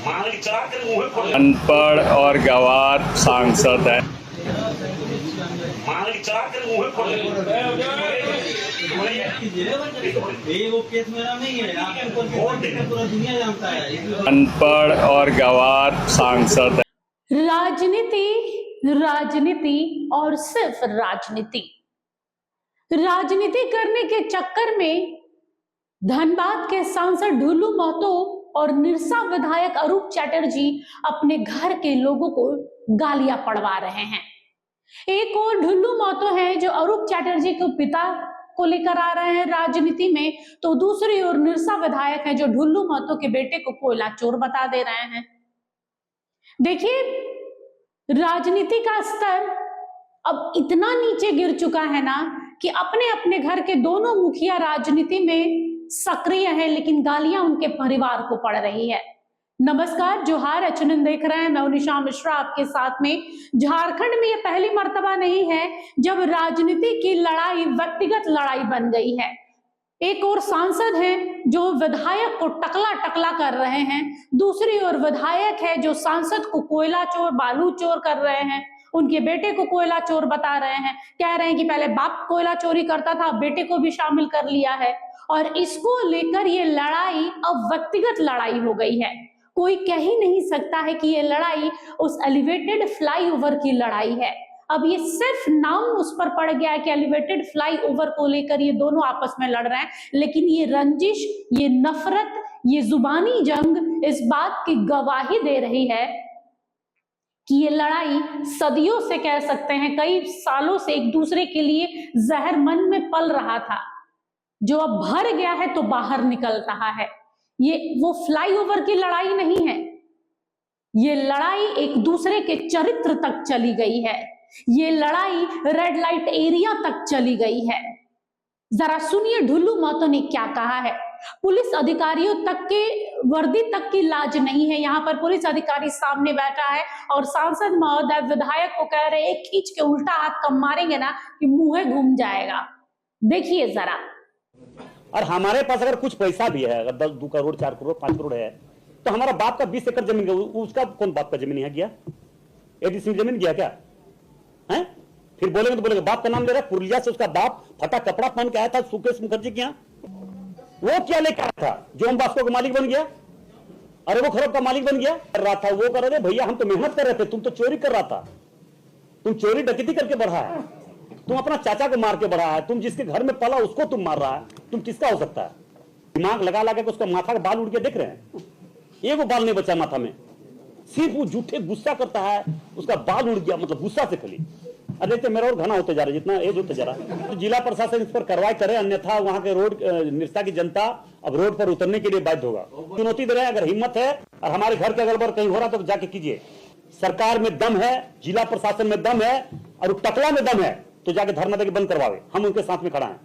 अनपढ़ और गंवार सांसद है। अनपढ़ और गंवार सांसद है। राजनीति, राजनीति और सिर्फ राजनीति। राजनीति करने के चक्कर में धनबाद के सांसद ढुल्लू महतो और निरसा विधायक अरूप चैटर्जी अपने घर के लोगों को गालियां पड़वा रहे हैं। एक और ढुल्लू महतो है जो अरूप चैटर्जी के पिता को लेकर आ रहे हैं राजनीति में, तो दूसरी ओर निरसा विधायक है जो ढुल्लू महतो के बेटे को कोयला चोर बता दे रहे हैं। देखिए, राजनीति का स्तर अब इतना नीचे गिर चुका है ना कि अपने अपने घर के दोनों मुखिया राजनीति में सक्रिय हैं, लेकिन गालियां उनके परिवार को पड़ रही है। नमस्कार, जोहार, एचएनएन देख रहे हैं। मैं निशा मिश्रा आपके साथ में। झारखंड में यह पहली मर्तबा नहीं है जब राजनीति की लड़ाई व्यक्तिगत लड़ाई बन गई है। एक और सांसद हैं जो विधायक को टकला टकला कर रहे हैं, दूसरी ओर विधायक है जो सांसद को कोयला चोर, बालू चोर कर रहे हैं, उनके बेटे को कोयला चोर बता रहे हैं। कह रहे हैं कि पहले बाप कोयला चोरी करता था, बेटे को भी शामिल कर लिया है। और इसको लेकर ये लड़ाई अब व्यक्तिगत लड़ाई हो गई है। कोई कह ही नहीं सकता है कि ये लड़ाई उस एलिवेटेड फ्लाईओवर की लड़ाई है। अब ये सिर्फ नाम उस पर पड़ गया है कि एलिवेटेड फ्लाईओवर को लेकर ये दोनों आपस में लड़ रहे हैं, लेकिन ये रंजिश, ये नफरत, ये जुबानी जंग इस बात की गवाही दे रही है कि ये लड़ाई सदियों से, कह सकते हैं कई सालों से, एक दूसरे के लिए जहर मन में पल रहा था, जो अब भर गया है तो बाहर निकल रहा है। ये वो फ्लाईओवर की लड़ाई नहीं है, ये लड़ाई एक दूसरे के चरित्र तक चली गई है। ये लड़ाई रेड लाइट एरिया तक चली गई है। जरा सुनिए ढुल्लू महतो ने क्या कहा है। पुलिस अधिकारियों तक के वर्दी तक की लाज नहीं है। यहाँ पर पुलिस अधिकारी सामने बैठा है और सांसद महोदय विधायक को कह रहे हैं खींच के उल्टा हाथ कम मारेंगे ना कि मुंह घूम जाएगा। देखिए जरा। और हमारे पास अगर कुछ पैसा भी है, अगर 2 करोड़ 4 करोड़ 5 करोड़ है, तो हमारा बाप का 20 एकड़ जमीन, उसका कौन बाप का जमीन है गया? एडीसी जमीन गया क्या है? फिर बोलेंगे तो बोलेंगे बाप का नाम ले रहा है। पुरुलिया से उसका बाप फटा कपड़ा पहन के आया था सुकेश मुखर्जी के यहाँ। वो क्या लेकर आया था जो हम बास्को का मालिक बन गया, अरबों खरब का मालिक बन गया? कर रहा था वो, कर रहे भैया हम तो मेहनत कर रहे थे, तुम तो चोरी कर रहा था। तुम चोरी डकैती करके बढ़ा है, तुम अपना चाचा को मार के बढ़ा है, तुम जिसके घर में पला उसको तुम मार रहा है। तुम किसका हो सकता है? दिमाग लगा लगा के उसका माथा का बाल उड़ के देख रहे हैं, एक वो बाल नहीं बचा माथा में, सिर्फ वो झूठे गुस्सा करता है, उसका बाल उड़ गया, मतलब गुस्सा से खाली। अरे तो मेरा और घना होते जा रहा है, जितना एज होते जा रहा है। तो जिला प्रशासन इस पर कार्रवाई करे, अन्यथा वहां के रोड निरसा की जनता अब रोड पर उतरने के लिए बाध्य होगा। चुनौती दे रहे हैं, अगर हिम्मत है और हमारे घर के अगल बगल कहीं हो रहा तो जाके कीजिए। सरकार में दम है, जिला प्रशासन में दम है और टकला में दम है तो जाके धरना देके बंद करवावे, हम उनके साथ में खड़ा हैं।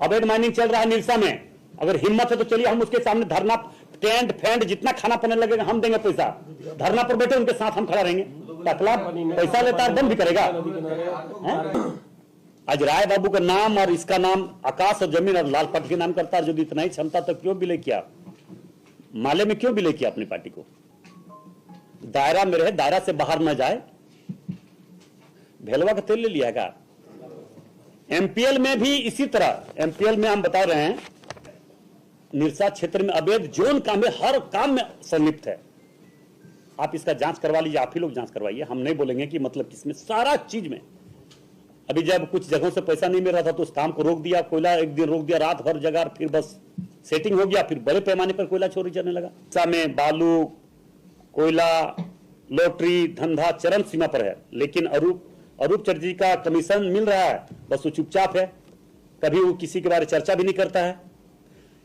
अवैध माइनिंग चल रहा है निरसा में, अगर हिम्मत है तो चलिए हम उसके सामने धरना, टेंट फैंट जितना खाना पीने लगेगा हम देंगे पैसा, धरना पर बैठे उनके साथ हम खड़ा रहेंगे। टकला पैसा लेता है, बंद भी करेगा। आज राय बाबू का नाम और इसका नाम आकाश और जमीन और लाल पट के नाम करता है। जो इतना ही क्षमता तो क्यों विलय किया, माले में क्यों विलय किया अपनी पार्टी को? दायरा में रहे, दायरा से बाहर न जाए। भेलवा का तेल ले लिया का? एमपीएल में भी इसी तरह, एमपीएल में हम बता रहे हैं निरसा क्षेत्र में अवैध जोन काम में, हर काम में संलिप्त है। आप इसका जांच करवा लीजिए, आप ही लोग जांच करवाइए, हम नहीं बोलेंगे कि मतलब किसमें, सारा चीज में। अभी जब कुछ जगहों से पैसा नहीं मिल रहा था तो उस काम को रोक दिया, कोयला एक दिन रोक दिया, रात भर जगह, फिर बस सेटिंग हो गया, फिर बड़े पैमाने पर कोयला चोरी चलने लगा। में बालू, कोयला, लॉटरी धंधा चरम सीमा पर है। लेकिन अरूप चैटर्जी का कमीशन मिल रहा है, बस वो चुपचाप है, कभी वो किसी के बारे में चर्चा भी नहीं करता है।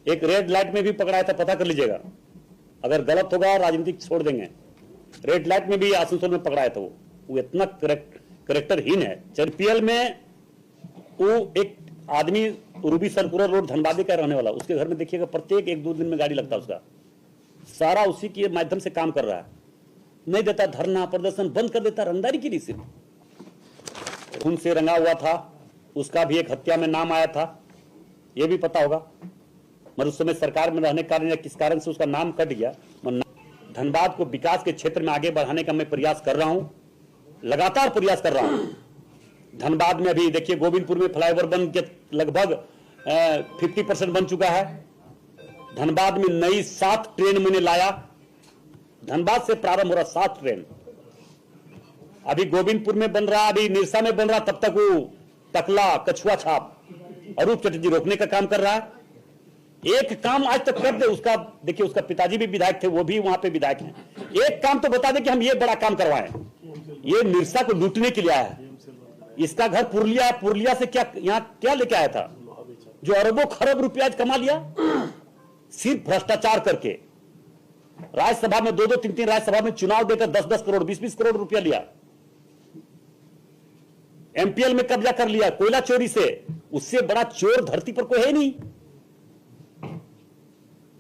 एक रेड लाइट में भी पकड़ाया था, पता कर लीजिएगा, अगर गलत होगा राजनीति छोड़ देंगे। रेड लाइट में भी आसनसोल में पकड़ाया था वो इतना करेक्टरहीन है। चरपीएल में वो एक आदमी रूबी सर्कुलर रोड धनबादी का रहने वाला, उसके घर में देखिएगा प्रत्येक 1-2 दिन में गाड़ी लगता है उसका, सारा उसी के माध्यम से काम कर रहा है। नहीं देता धरना प्रदर्शन, बंद कर देता रंगदारी के लिए। सिर्फ खून से रंगा हुआ था, उसका भी एक हत्या में नाम आया था, यह भी पता होगा। मगर उस समय सरकार में रहने के कारण या किस कारण से उसका नाम कट गया। धनबाद को विकास के क्षेत्र में आगे बढ़ाने का मैं प्रयास कर रहा हूं, लगातार प्रयास कर रहा हूं। धनबाद में अभी देखिए गोविंदपुर में फ्लाईओवर बन के लगभग 50% बन चुका है। धनबाद में नई 7 ट्रेन मैंने लाया, धनबाद से प्रारंभ हो रहा 7 ट्रेन। अभी गोविंदपुर में बन रहा, अभी निरसा में बन रहा, तब तक वो टकला कछुआ छाप अरूप चटर्जी रोकने का काम कर रहा है। एक काम आज तक कर दे, उसका देखिए उसका पिताजी भी विधायक थे, वो भी वहां पे विधायक हैं। एक काम तो बता दे कि हम ये बड़ा काम करवाएं। ये निरसा को लूटने के लिए आया है। इसका घर पुरलिया, पुरलिया से क्या यहां क्या लेके आया था, जो अरबों खरब रुपया कमा लिया सिर्फ भ्रष्टाचार करके। राज्यसभा में 2-2, 3-3 राज्यसभा में चुनाव देकर 10-10 करोड़ 20-20 करोड़ रुपया लिया। एमपीएल में कब्जा कर लिया कोयला चोरी से। उससे बड़ा चोर धरती पर कोई है नहीं।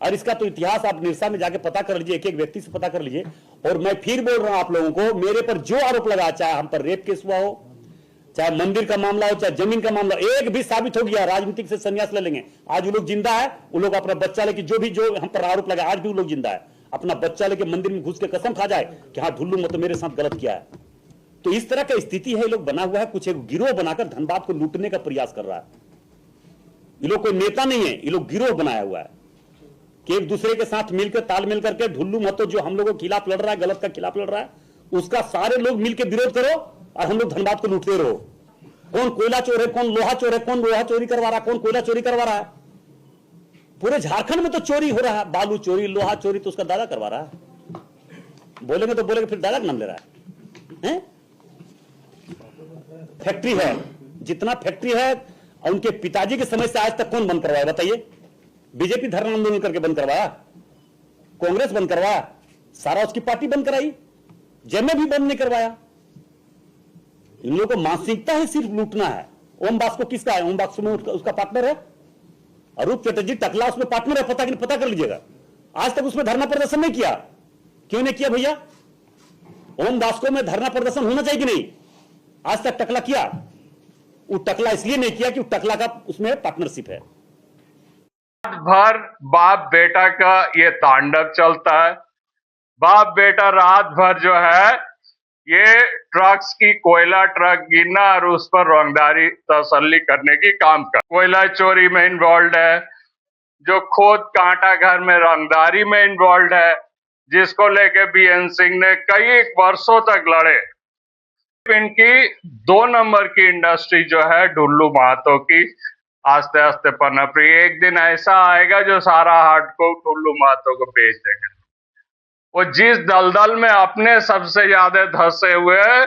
और इसका तो इतिहास आप निरसा में जाके पता कर लीजिए, एक एक व्यक्ति से पता कर लीजिए। और मैं फिर बोल रहा हूं आप लोगों को, मेरे पर जो आरोप लगा, चाहे हम पर रेप केस हुआ हो, चाहे मंदिर का मामला हो, चाहे जमीन का मामला, एक भी साबित हो गया राजनीतिक से संन्यास ले लेंगे। आज वो लोग जिंदा है, वो लोग अपना बच्चा लेके जो हम पर आरोप लगा, आज भी वो लोग जिंदा है। अपना बच्चा लेके मंदिर में घुस के कसम खा जाए कि हाँ ढुल्लू मतलब मेरे साथ गलत किया है। तो इस तरह का स्थिति है। ये लोग बना हुआ है, कुछ एक गिरोह बनाकर धनबाद को लूटने का प्रयास कर रहा है। ये लोग कोई नेता नहीं है, ये लोग गिरोह बनाया हुआ है कि एक दूसरे के साथ मिलकर तालमेल करके ढुल्लू महतो जो हम लोगों के खिलाफ लड़ रहा है, गलत का खिलाफ लड़ रहा है, उसका सारे लोग मिलकर विरोध करो और हम लोग धनबाद को लूटते रहो। कौन कोयला चोर है, कौन लोहा चोर है, कौन लोहा चोरी करवा रहा है, कौन कोयला चोरी करवा रहा है। पूरे झारखंड में तो चोरी हो रहा है, बालू चोरी, लोहा चोरी तो उसका दादा करवा रहा है। बोलेंगे तो बोलेंगे फिर दादा का नाम ले रहा है। फैक्ट्री है, जितना फैक्ट्री है उनके पिताजी के समय से आज तक कौन बंद करवाया बताइए? बीजेपी धरना आंदोलन करके बंद करवाया, कांग्रेस बंद करवाया, सारा उसकी पार्टी बंद कराई, जैमे भी बंद नहीं करवाया। इन लोगों को मानसिकता है सिर्फ लूटना है। ओम बास्को किसका है? ओम बास्को में उसका पार्टनर है अरूप चटर्जी, टकला उसमें पार्टनर है, पता कि नहीं पता कर लीजिएगा। आज तक उसमें धरना प्रदर्शन नहीं किया, क्यों नहीं किया भैया? ओम बास्को में धरना प्रदर्शन होना चाहिए कि नहीं? आज तक टकला किया? वो टकला इसलिए नहीं किया कि वो टकला का उसमें पार्टनरशिप है। रात भर बाप बेटा का ये तांडव चलता है। बाप बेटा रात भर जो है ये ट्रक्स की कोयला ट्रक गिनना और उस पर रंगदारी तसल्ली करने की काम कर, कोयला चोरी में इन्वॉल्व है, जो खोद कांटा घर में रंगदारी में इन्वॉल्व है, जिसको लेके बीएन सिंह ने कई वर्षों तक लड़े। इनकी 2 नंबर की इंडस्ट्री जो है ढुल्लू महतो की आस्ते आस्ते पनप रही है। एक दिन ऐसा आएगा जो सारा हाट को ढुल्लू महतो को बेच देंगे। वो जिस दलदल में अपने सबसे ज्यादा धंसे हुए हैं,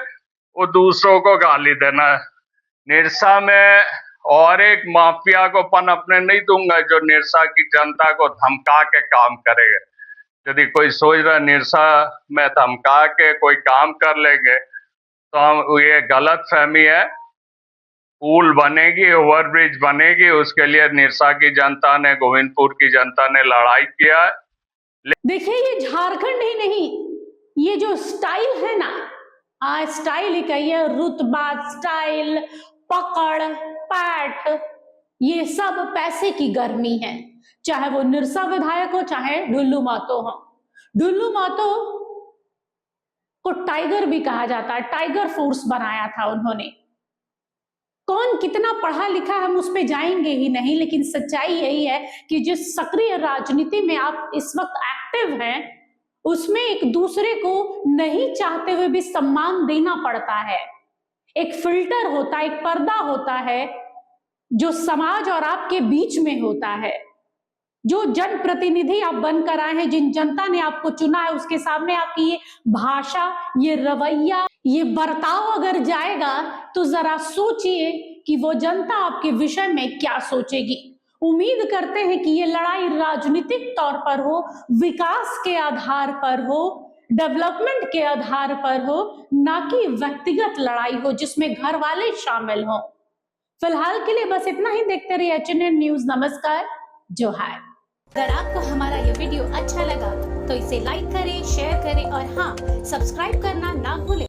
वो दूसरों को गाली देना है। निरसा में और एक माफिया को पनपने नहीं दूंगा जो निरसा की जनता को धमका के काम करेगा। यदि कोई सोच रहा निरसा में धमका के कोई काम कर लेंगे तो हम ये गलत फहमी है। पुल बनेगी, ओवरब्रिज बनेगी, उसके लिए निरसा की जनता ने, गोविंदपुर की जनता ने लड़ाई किया है। देखिए ये झारखंड ही नहीं, ये जो स्टाइल है ना, स्टाइल ही कहिए, रुतबा, स्टाइल, पकड़, पैट, ये सब पैसे की गर्मी है। चाहे वो निरसा विधायक हो, चाहे ढुल्लू महतो हो। ढुल्लू महतो को टाइगर भी कहा जाता है, टाइगर फोर्स बनाया था उन्होंने। कौन कितना पढ़ा लिखा हम उस पे जाएंगे ही नहीं, लेकिन सच्चाई यही है कि जिस सक्रिय राजनीति में आप इस वक्त एक्टिव हैं, उसमें एक दूसरे को नहीं चाहते हुए भी सम्मान देना पड़ता है। एक फिल्टर होता है, एक पर्दा होता है जो समाज और आपके बीच में होता है। जो जनप्रतिनिधि आप बनकर आए हैं, जिन जनता ने आपको चुना है, उसके सामने आपकी ये भाषा, ये रवैया, ये बर्ताव अगर जाएगा तो जरा सोचिए कि वो जनता आपके विषय में क्या सोचेगी। उम्मीद करते हैं कि ये लड़ाई राजनीतिक तौर पर हो, विकास के आधार पर हो, डेवलपमेंट के आधार पर हो, ना कि व्यक्तिगत लड़ाई हो जिसमें घर वाले शामिल हो। फिलहाल के लिए बस इतना ही। देखते रहिए HNN न्यूज। नमस्कार, जोहार। अगर आपको हमारा ये वीडियो अच्छा लगा तो इसे लाइक करें, शेयर करें और हाँ, सब्सक्राइब करना ना भूलें।